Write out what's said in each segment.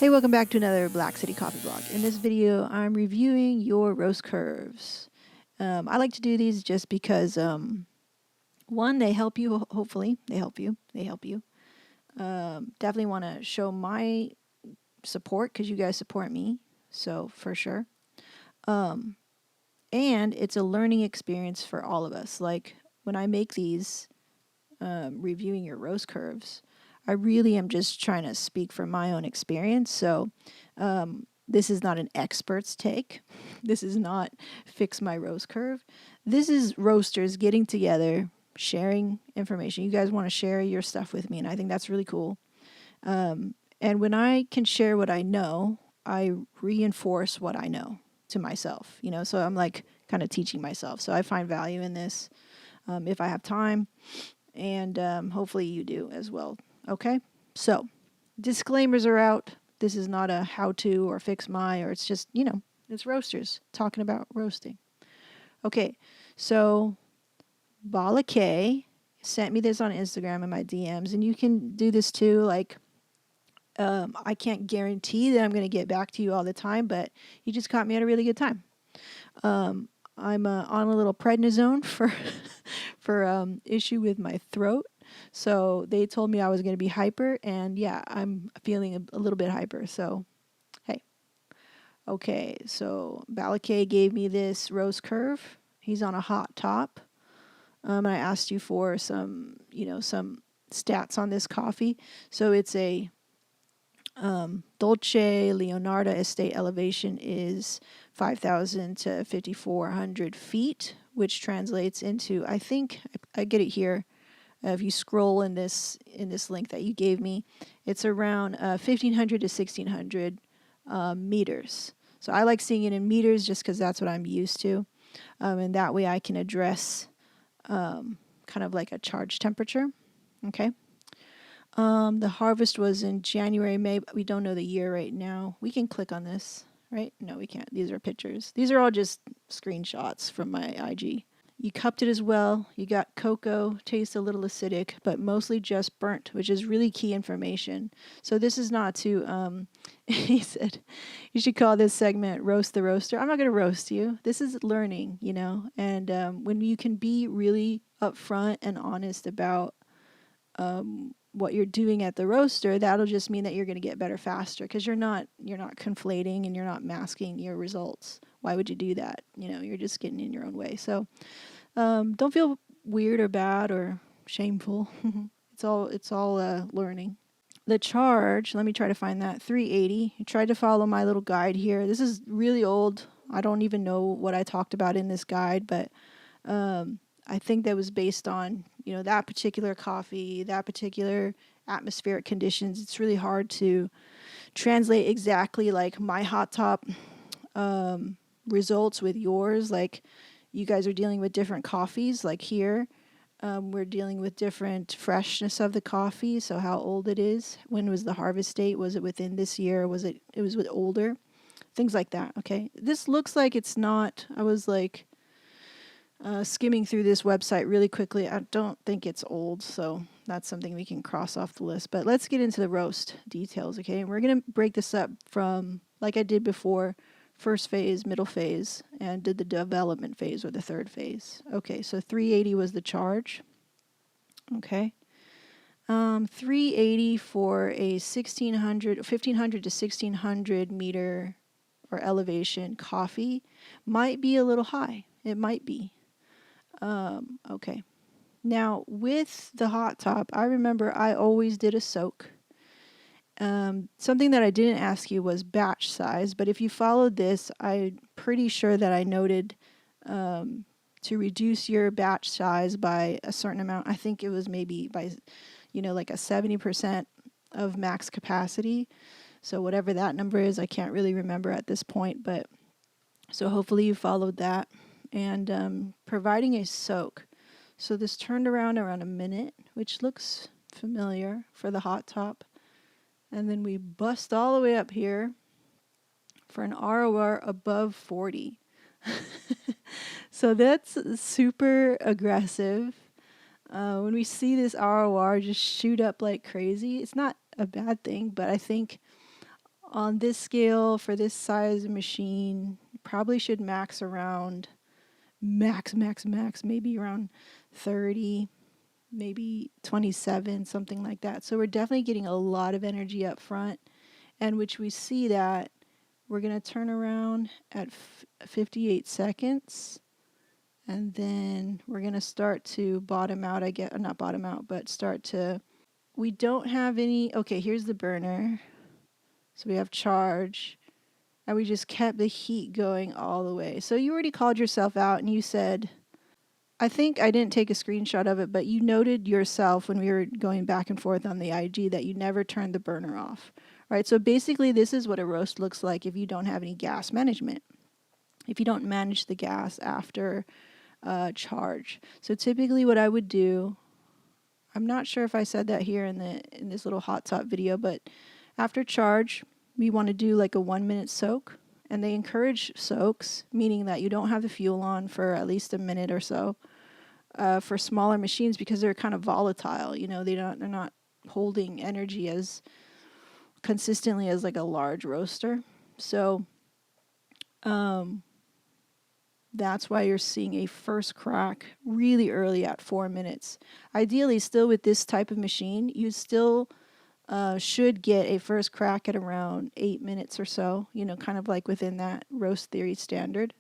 Hey, welcome back to another Black City Coffee Blog. In this video, I'm reviewing your roast curves. I like to do these just because, one, they help you, hopefully. They help you. Definitely want to show my support because you guys support me, so for sure. And it's a learning experience for all of us. Like, when I make these, reviewing your roast curves, I really am just trying to speak from my own experience. So, this is not an expert's take. This is not fix my roast curve. This is roasters getting together, sharing information. You guys want to share your stuff with me, and I think that's really cool. And when I can share what I know, I reinforce what I know to myself, so I'm like kind of teaching myself. So I find value in this if I have time, and hopefully you do as well. Okay? So, disclaimers are out. This is not a how-to or fix my, or it's just, it's roasters talking about roasting. Okay, so Balakay sent me this on Instagram in my DMs, and you can do this too. Like, I can't guarantee that I'm going to get back to you all the time, but you just caught me at a really good time. I'm on a little prednisone for issue with my throat. So they told me I was going to be hyper, and yeah, I'm feeling a little bit hyper. So, hey. Okay, so Balakay gave me this roast curve. He's on a hot top. I asked you for some stats on this coffee. So it's a Dolce Leonarda estate elevation is 5,000 to 5,400 feet, which translates into, I think, I get it here. If you scroll in this link that you gave me, it's around 1,500 to 1,600 meters. So I like seeing it in meters just because that's what I'm used to. And that way I can address kind of like a charge temperature. Okay. The harvest was in January, May, but we don't know the year right now. We can click on this, right? No, we can't. These are pictures. These are all just screenshots from my IG. You cupped it as well. You got cocoa, tastes a little acidic, but mostly just burnt, which is really key information. So this is not to, he said, you should call this segment Roast the Roaster. I'm not going to roast you. This is learning, and when you can be really upfront and honest about what you're doing at the roaster, that'll just mean that you're going to get better faster because you're not conflating and you're not masking your results. Why would you do that? You're just getting in your own way. So don't feel weird or bad or shameful. It's all learning. The charge, let me try to find that, 380. You tried to follow my little guide here. This is really old. I don't even know what I talked about in this guide, but I think that was based on, that particular coffee, that particular atmospheric conditions. It's really hard to translate exactly like my hot top results with yours. Like, you guys are dealing with different coffees. Like here, we're dealing with different freshness of the coffee. So how old it is. When was the harvest date? Was it within this year? It was with older? Things like that, okay? This looks like it's not, I was like skimming through this website really quickly. I don't think it's old, so that's something we can cross off the list. But let's get into the roast details, okay? And we're going to break this up from, like I did before, first phase, middle phase, and did the development phase or the third phase. Okay, so 380 was the charge. Okay. 380 for a 1,500 to 1,600 meter or elevation coffee might be a little high. It might be. Okay. Now, with the hot top, I remember I always did a soak. Something that I didn't ask you was batch size, but if you followed this, I'm pretty sure that I noted to reduce your batch size by a certain amount. I think it was maybe by, like a 70% of max capacity. So whatever that number is, I can't really remember at this point, but so hopefully you followed that. And providing a soak. So this turned around a minute, which looks familiar for the hot top. And then we bust all the way up here for an ROR above 40. So that's super aggressive. When we see this ROR just shoot up like crazy, it's not a bad thing, but I think On this scale, for this size machine, probably should max around, max, maybe around 30, maybe 27, something like that. So we're definitely getting a lot of energy up front, and which we see that we're going to turn around at 58 seconds, and then we're going to start to bottom out, not bottom out, but start to, we don't have any, okay, here's the burner. So we have charge, and we just kept the heat going all the way. So you already called yourself out, and you said, I think I didn't take a screenshot of it, but you noted yourself when we were going back and forth on the IG that you never turned the burner off, right? So basically this is what a roast looks like if you don't have any gas management, if you don't manage the gas after charge. So typically what I would do, I'm not sure if I said that here in this little hot top video, but after charge, we want to do like a 1 minute soak. And they encourage soaks, meaning that you don't have the fuel on for at least a minute or so for smaller machines, because they're kind of volatile. You know, they're not holding energy as consistently as like a large roaster. So that's why you're seeing a first crack really early at 4 minutes. Ideally, still with this type of machine, you still should get a first crack at around 8 minutes or so, you know, kind of like within that roast theory standard.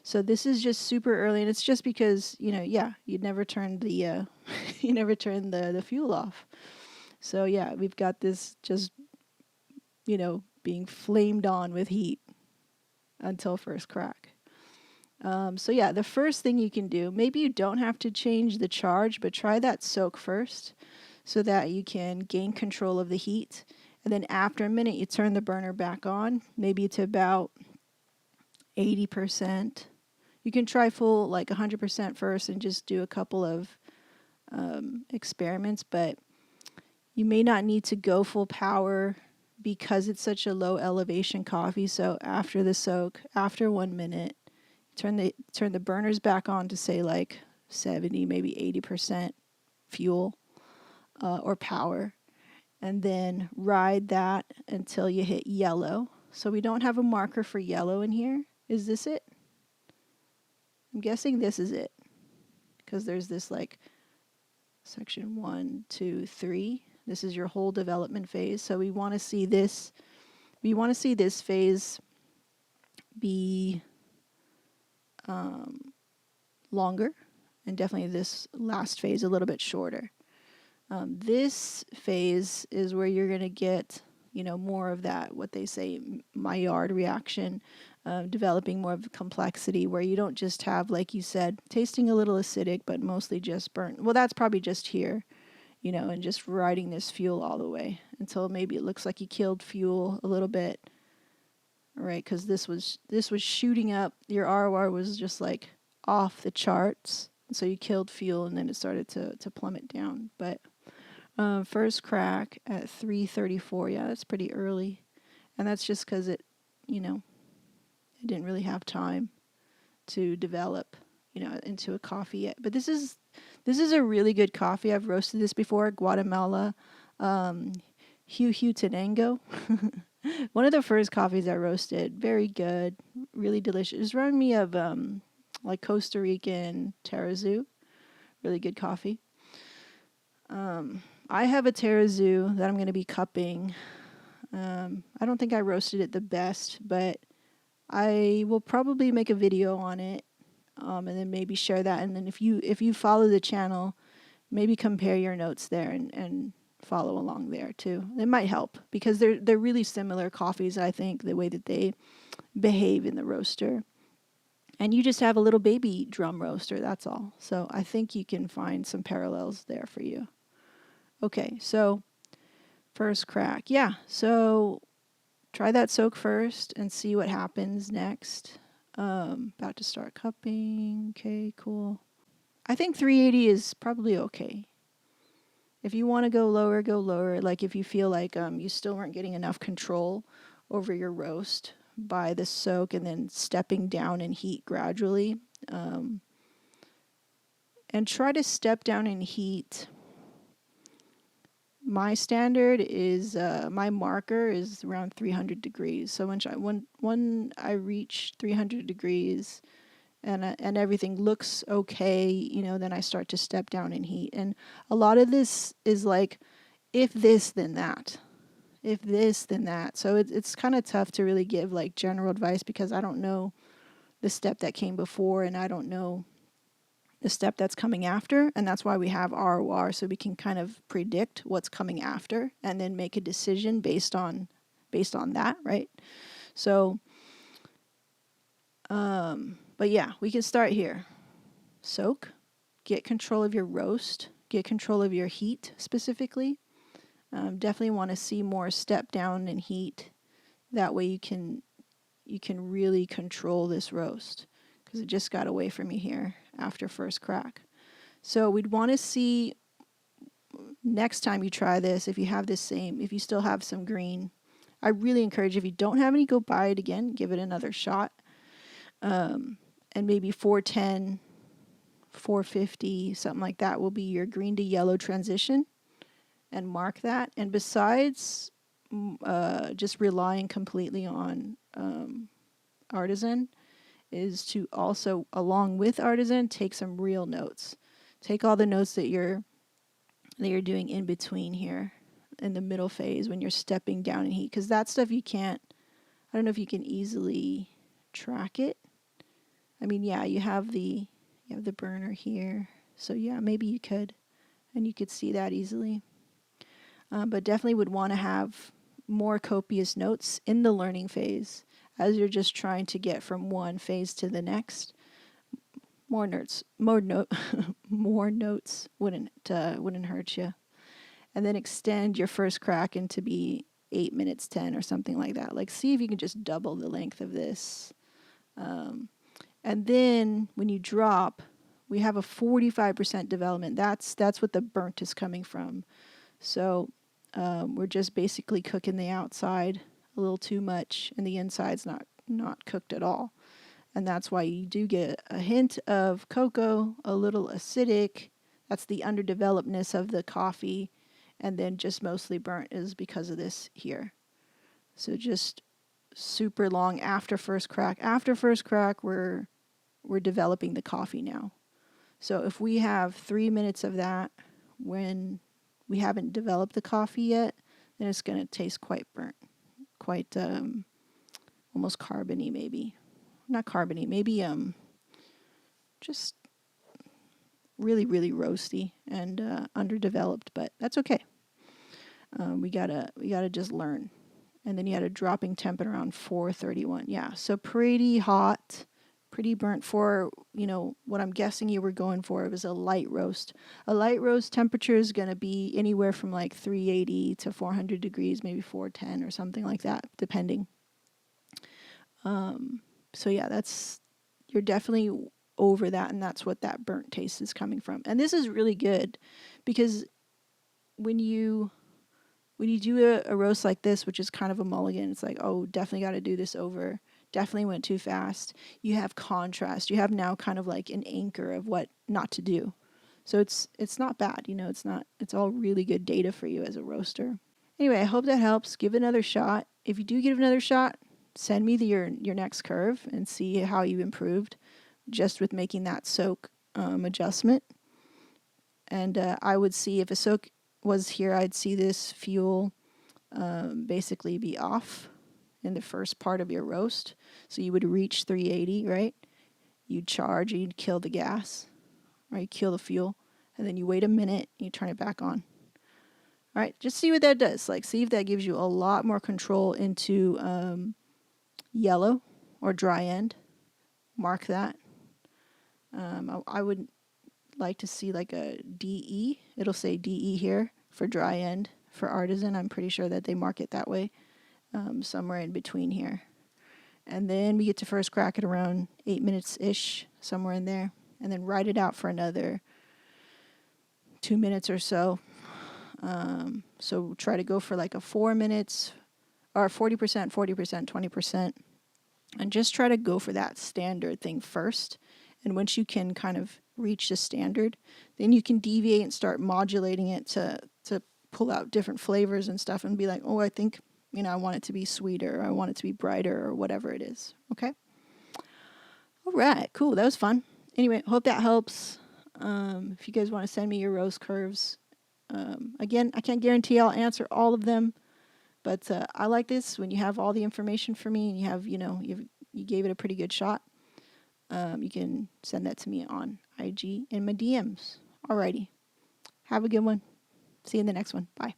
So this is just super early, and it's just because, you know, yeah, you'd never turned the you never turned the fuel off. So yeah, we've got this just, you know, being flamed on with heat until first crack. So yeah, the first thing you can do, maybe you don't have to change the charge, but try that soak first, so that you can gain control of the heat. And then after a minute, you turn the burner back on, maybe to about 80%. You can try full, like 100% first, and just do a couple of experiments, but you may not need to go full power because it's such a low elevation coffee. So after the soak, after 1 minute, turn the burners back on to say like 70, maybe 80% fuel or power, and then ride that until you hit yellow. So we don't have a marker for yellow in here. Is this it? I'm guessing this is it, because there's this like section 1, 2, 3. This is your whole development phase. So we want to see this. We want to see this phase be longer, and definitely this last phase a little bit shorter. This phase is where you're going to get, you know, more of that, what they say, Maillard reaction, developing more of the complexity, where you don't just have, like you said, tasting a little acidic, but mostly just burnt. Well, that's probably just here, you know, and just riding this fuel all the way until maybe it looks like you killed fuel a little bit, right? Because this was shooting up. Your ROR was just like off the charts. So you killed fuel, and then it started to plummet down. But first crack at 3:34. Yeah, that's pretty early, and that's just because it, you know, it didn't really have time to develop, you know, into a coffee yet. But this is a really good coffee. I've roasted this before, Guatemala, Tenango. One of the first coffees I roasted. Very good, really delicious. It reminded me of like Costa Rican Terrazoo. Really good coffee. I have a Terrazoo that I'm going to be cupping. I don't think I roasted it the best, but I will probably make a video on it, and then maybe share that. And then if you follow the channel, maybe compare your notes there and follow along there too. It might help, because they're really similar coffees, I think, the way that they behave in the roaster. And you just have a little baby drum roaster, that's all. So I think you can find some parallels there for you. Okay, so first crack. Yeah, so try that soak first and see what happens next. About to start cupping. Okay, cool. I think 380 is probably okay. If you want to go lower, go lower. Like if you feel like you still weren't getting enough control over your roast by the soak and then stepping down in heat gradually. And try to step down in heat my standard is my marker is around 300 degrees. So when I reach 300 degrees and everything looks okay, you know, then I start to step down in heat. And a lot of this is like, if this, then that. If this, then that. So it's kind of tough to really give like general advice because I don't know the step that came before and I don't know the step that's coming after. And that's why we have ROR, so we can kind of predict what's coming after and then make a decision based on that, right? So, but yeah, we can start here. Soak, get control of your roast, get control of your heat specifically. Definitely want to see more step down in heat. That way you can really control this roast, because it just got away from me here after first crack. So we'd want to see next time you try this, if you still have some green, I really encourage, if you don't have any, go buy it again, give it another shot. And maybe 410, 450, something like that will be your green to yellow transition, and mark that. And besides just relying completely on artisan, is to also, along with artisan, take some real notes. Take all the notes that you're doing in between here in the middle phase when you're stepping down in heat, because that stuff I don't know if you can easily track it. I mean, yeah, you have the burner here, so yeah, maybe you could, and you could see that easily. But definitely would want to have more copious notes in the learning phase as you're just trying to get from one phase to the next. More notes wouldn't hurt you. And then extend your first crack into be 8 minutes 10 or something like that. Like, see if you can just double the length of this. And then when you drop, we have a 45% development. That's what the burnt is coming from. So we're just basically cooking the outside a little too much, and the inside's not cooked at all. And that's why you do get a hint of cocoa, a little acidic. That's the underdevelopedness of the coffee. And then just mostly burnt is because of this here. So just super long after first crack. After first crack, we're developing the coffee now. So if we have 3 minutes of that when we haven't developed the coffee yet, then it's going to taste quite burnt, quite almost carbony maybe. Not carbony, maybe just really, really roasty and underdeveloped, but that's okay. We gotta just learn. And then you had a dropping temp at around 431. Yeah, so pretty hot, pretty burnt for, what I'm guessing you were going for. It was a light roast. A light roast temperature is going to be anywhere from like 380 to 400 degrees, maybe 410 or something like that, depending. So yeah, you're definitely over that, and that's what that burnt taste is coming from. And this is really good because when you do a roast like this, which is kind of a mulligan, it's like, oh, definitely got to do this over. Definitely went too fast. You have contrast. You have now kind of like an anchor of what not to do. So it's not bad, it's all really good data for you as a roaster. Anyway, I hope that helps. Give it another shot. If you do give another shot, send me your next curve and see how you improved just with making that soak adjustment. And I would see if a soak was here, I'd see this fuel basically be off in the first part of your roast. So you would reach 380, right? You'd charge, you'd kill the gas, or you kill the fuel, and then you wait a minute, and you turn it back on. All right, just see what that does. Like, see if that gives you a lot more control into yellow or dry end. Mark that. I would like to see like a DE. It'll say DE here for dry end. For artisan, I'm pretty sure that they mark it that way, somewhere in between here. And then we get to first crack at around 8 minutes-ish, somewhere in there. And then ride it out for another 2 minutes or so. So try to go for like a 4 minutes, or 40%, 20%. And just try to go for that standard thing first. And once you can kind of reach the standard, then you can deviate and start modulating it to pull out different flavors and stuff and be like, oh, I think, I want it to be sweeter, or I want it to be brighter, or whatever it is. Okay? All right, cool. That was fun. Anyway, hope that helps. If you guys want to send me your rose curves, again, I can't guarantee I'll answer all of them, but I like this when you have all the information for me and you have, you gave it a pretty good shot. You can send that to me on IG in my DMs. Alrighty. Have a good one. See you in the next one. Bye.